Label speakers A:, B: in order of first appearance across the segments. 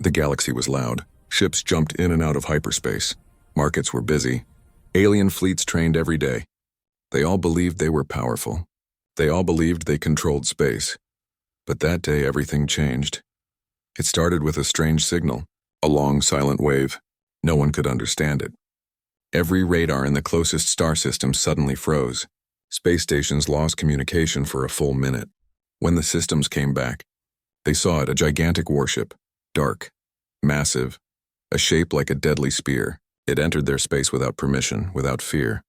A: The galaxy was loud. Ships jumped in and out of hyperspace. Markets were busy. Alien fleets trained every day. They all believed they were powerful. They all believed they controlled space. But that day everything changed. It started with a strange signal, a long silent wave. No one could understand it. Every radar in the closest star system suddenly froze. Space stations lost communication for a full minute. When the systems came back, they saw it, a gigantic warship, dark, massive, a shape like a deadly spear. It entered their space without permission, without fear.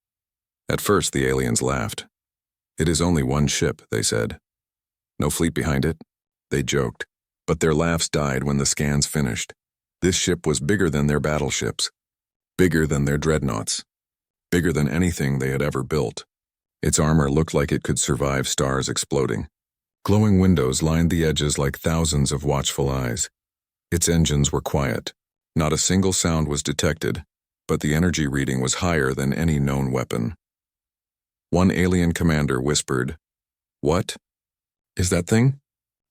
A: At first, the aliens laughed. "It is only one ship," they said. "No fleet behind it," they joked. But their laughs died when the scans finished. This ship was bigger than their battleships, bigger than their dreadnoughts, bigger than anything they had ever built. Its armor looked like it could survive stars exploding. Glowing windows lined the edges like thousands of watchful eyes. Its engines were quiet. Not a single sound was detected, but the energy reading was higher than any known weapon. One alien commander whispered, "What is that thing?"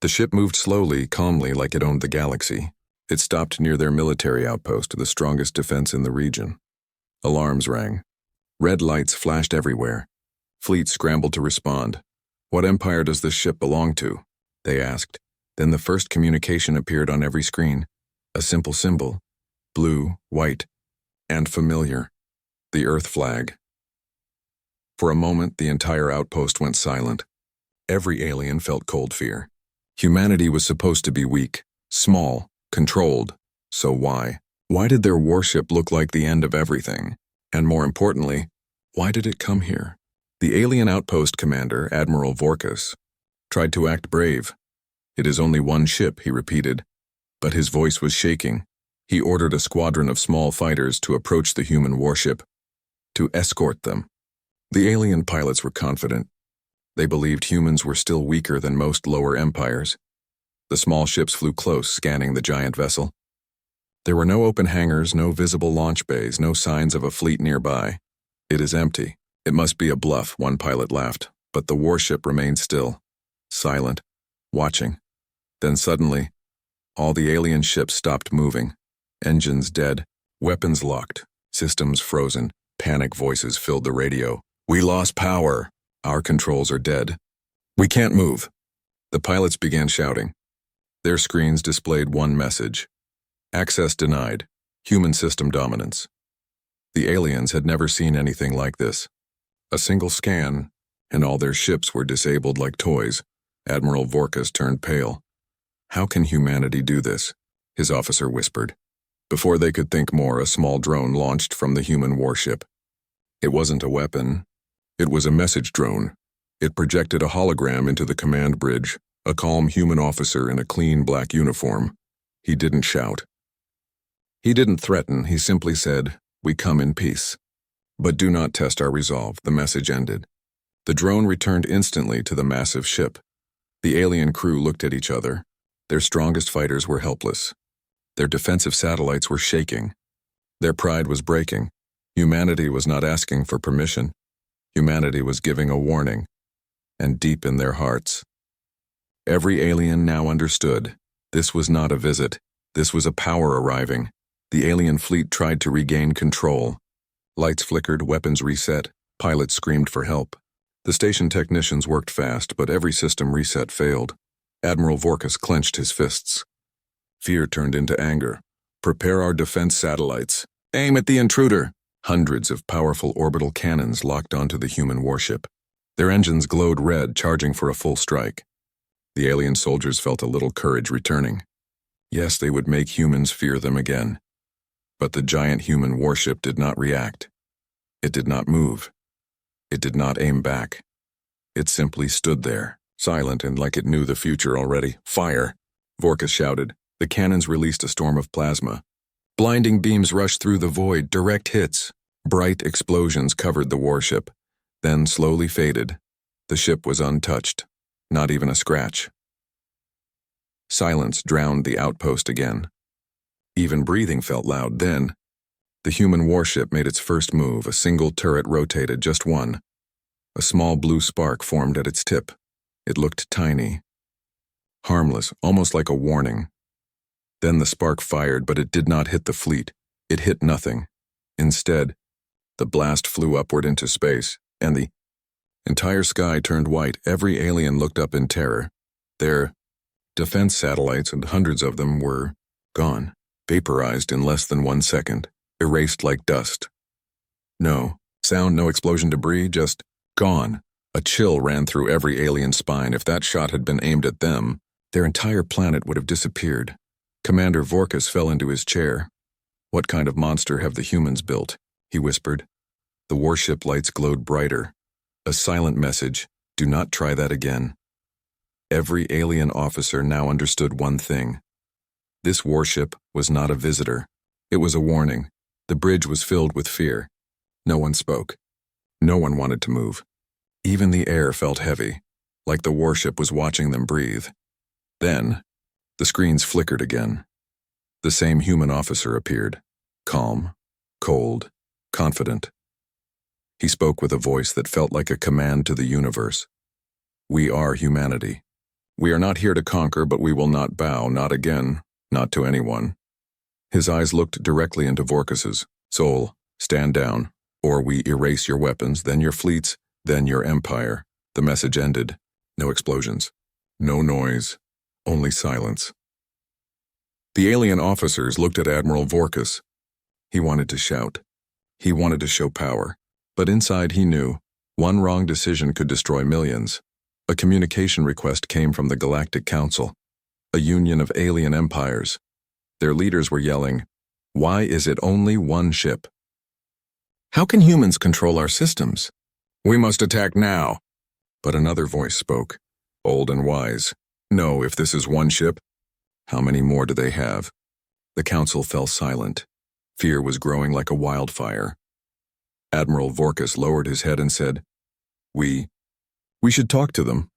A: The ship moved slowly, calmly, like it owned the galaxy. It stopped near their military outpost, the strongest defense in the region. Alarms rang. Red lights flashed everywhere. Fleets scrambled to respond. "What empire does this ship belong to?" they asked. Then the first communication appeared on every screen. A simple symbol, blue, white, and familiar. The Earth flag. For a moment, the entire outpost went silent. Every alien felt cold fear. Humanity was supposed to be weak, small, controlled. So why? Why did their warship look like the end of everything? And more importantly, why did it come here? The alien outpost commander, Admiral Vorkus, tried to act brave. "It is only one ship," he repeated. But his voice was shaking. He ordered a squadron of small fighters to approach the human warship, to escort them. The alien pilots were confident. They believed humans were still weaker than most lower empires. The small ships flew close, scanning the giant vessel. There were no open hangars, no visible launch bays, no signs of a fleet nearby. "It is empty. It must be a bluff," one pilot laughed. But the warship remained still, silent, watching. Then suddenly, all the alien ships stopped moving. Engines dead, weapons locked, systems frozen. Panic voices filled the radio. "We lost power. Our controls are dead. We can't move." The pilots began shouting. Their screens displayed one message: access denied, human system dominance. The aliens had never seen anything like this. A single scan, and all their ships were disabled like toys. Admiral Vorkus turned pale. "How can humanity do this?" his officer whispered. Before they could think more, a small drone launched from the human warship. It wasn't a weapon. It was a message drone. It projected a hologram into the command bridge, a calm human officer in a clean black uniform. He didn't shout. He didn't threaten. He simply said, "We come in peace. But do not test our resolve." The message ended. The drone returned instantly to the massive ship. The alien crew looked at each other. Their strongest fighters were helpless. Their defensive satellites were shaking. Their pride was breaking. Humanity was not asking for permission. Humanity was giving a warning. And deep in their hearts, every alien now understood. This was not a visit. This was a power arriving. The alien fleet tried to regain control. Lights flickered, weapons reset, pilots screamed for help. The station technicians worked fast, but every system reset failed. Admiral Vorkus clenched his fists. Fear turned into anger. "Prepare our defense satellites. Aim at the intruder." Hundreds of powerful orbital cannons locked onto the human warship. Their engines glowed red, charging for a full strike. The alien soldiers felt a little courage returning. Yes, they would make humans fear them again. But the giant human warship did not react. It did not move. It did not aim back. It simply stood there, silent and like it knew the future already. "Fire!" Vorkus shouted. The cannons released a storm of plasma. Blinding beams rushed through the void, direct hits. Bright explosions covered the warship, then slowly faded. The ship was untouched, not even a scratch. Silence drowned the outpost again. Even breathing felt loud then. The human warship made its first move. A single turret rotated, just one. A small blue spark formed at its tip. It looked tiny, harmless, almost like a warning. Then the spark fired, but it did not hit the fleet. It hit nothing. Instead, the blast flew upward into space, and the entire sky turned white. Every alien looked up in terror. Their defense satellites, and hundreds of them, were gone, vaporized in less than 1 second, erased like dust. No sound, no explosion, debris, just gone. A chill ran through every alien spine. If that shot had been aimed at them, their entire planet would have disappeared. Commander Vorkus fell into his chair. "What kind of monster have the humans built?" he whispered. The warship lights glowed brighter. A silent message: "Do not try that again." Every alien officer now understood one thing. This warship was not a visitor. It was a warning. The bridge was filled with fear. No one spoke. No one wanted to move. Even the air felt heavy, like the warship was watching them breathe. Then, the screens flickered again. The same human officer appeared, calm, cold, confident. He spoke with a voice that felt like a command to the universe. "We are humanity. We are not here to conquer, but we will not bow, not again, not to anyone." His eyes looked directly into Vorkus's. "Soul, stand down, or we erase your weapons, then your fleets, then your empire." The message ended. No explosions. No noise. Only silence. The alien officers looked at Admiral Vorkus. He wanted to shout. He wanted to show power. But inside he knew, one wrong decision could destroy millions. A communication request came from the Galactic Council, a union of alien empires. Their leaders were yelling, "Why is it only one ship? How can humans control our systems? We must attack now." But another voice spoke, old and wise. "No, if this is one ship, how many more do they have?" The council fell silent. Fear was growing like a wildfire. Admiral Vorkus lowered his head and said, We should talk to them."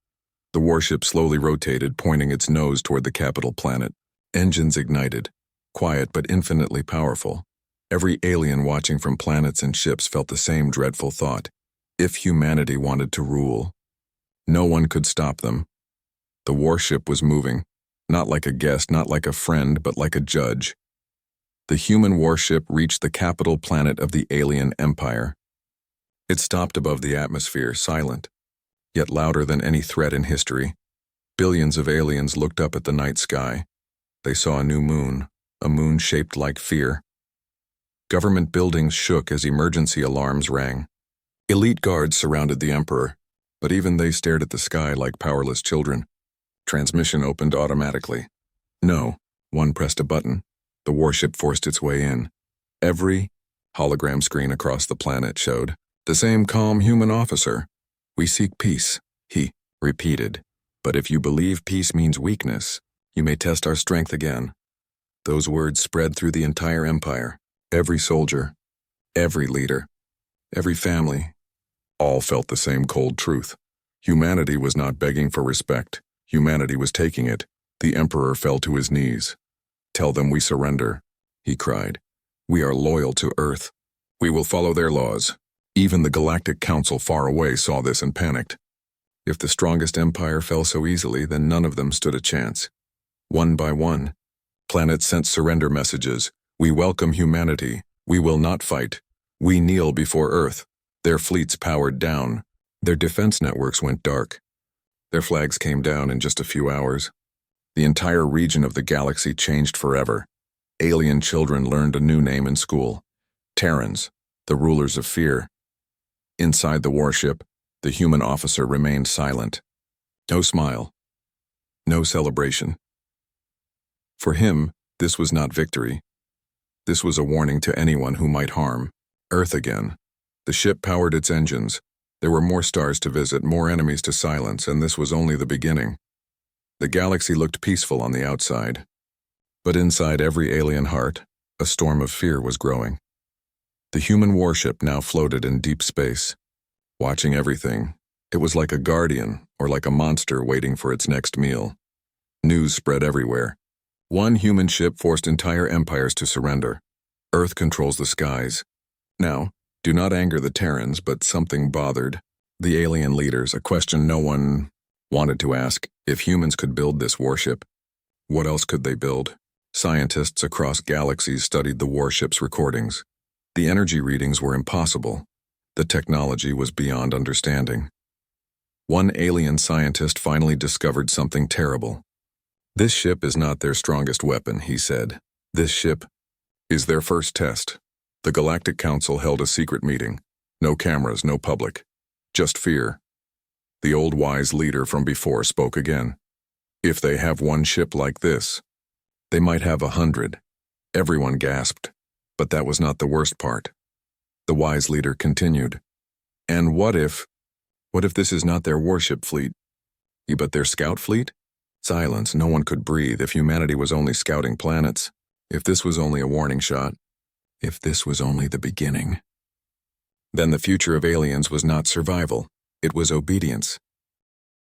A: The warship slowly rotated, pointing its nose toward the capital planet. Engines ignited, quiet but infinitely powerful. Every alien watching from planets and ships felt the same dreadful thought. If humanity wanted to rule, no one could stop them. The warship was moving, not like a guest, not like a friend, but like a judge. The human warship reached the capital planet of the alien empire. It stopped above the atmosphere, silent, yet louder than any threat in history. Billions of aliens looked up at the night sky. They saw a new moon, a moon shaped like fear. Government buildings shook as emergency alarms rang. Elite guards surrounded the Emperor, but even they stared at the sky like powerless children. Transmission opened automatically. No, one pressed a button. The warship forced its way in. Every hologram screen across the planet showed the same calm human officer. "We seek peace," he repeated. "But if you believe peace means weakness, you may test our strength again." Those words spread through the entire empire. Every soldier, every leader, every family, all felt the same cold truth. Humanity was not begging for respect. Humanity was taking it. The Emperor fell to his knees. "Tell them we surrender," he cried. "We are loyal to Earth. We will follow their laws." Even the Galactic Council far away saw this and panicked. If the strongest empire fell so easily, then none of them stood a chance. One by one, planets sent surrender messages. "We welcome humanity. We will not fight. We kneel before Earth." Their fleets powered down. Their defense networks went dark. Their flags came down in just a few hours. The entire region of the galaxy changed forever. Alien children learned a new name in school: Terrans, the rulers of fear. Inside the warship, the human officer remained silent. No smile. No celebration. For him, this was not victory. This was a warning to anyone who might harm Earth again. The ship powered its engines. There were more stars to visit, more enemies to silence, and this was only the beginning. The galaxy looked peaceful on the outside. But inside every alien heart, a storm of fear was growing. The human warship now floated in deep space, watching everything. It was like a guardian, or like a monster waiting for its next meal. News spread everywhere. One human ship forced entire empires to surrender. Earth controls the skies. Now, do not anger the Terrans, but something bothered the alien leaders, a question no one wanted to ask. If humans could build this warship, what else could they build? Scientists across galaxies studied the warship's recordings. The energy readings were impossible. The technology was beyond understanding. One alien scientist finally discovered something terrible. "This ship is not their strongest weapon," he said. "This ship is their first test." The Galactic Council held a secret meeting. No cameras, no public. Just fear. The old wise leader from before spoke again. "If they have one ship like this, they might have 100. Everyone gasped. But that was not the worst part. The wise leader continued. "And what if this is not their warship fleet, but their scout fleet?" Silence. No one could breathe. If humanity was only scouting planets, if this was only a warning shot, if this was only the beginning. Then the future of aliens was not survival, it was obedience.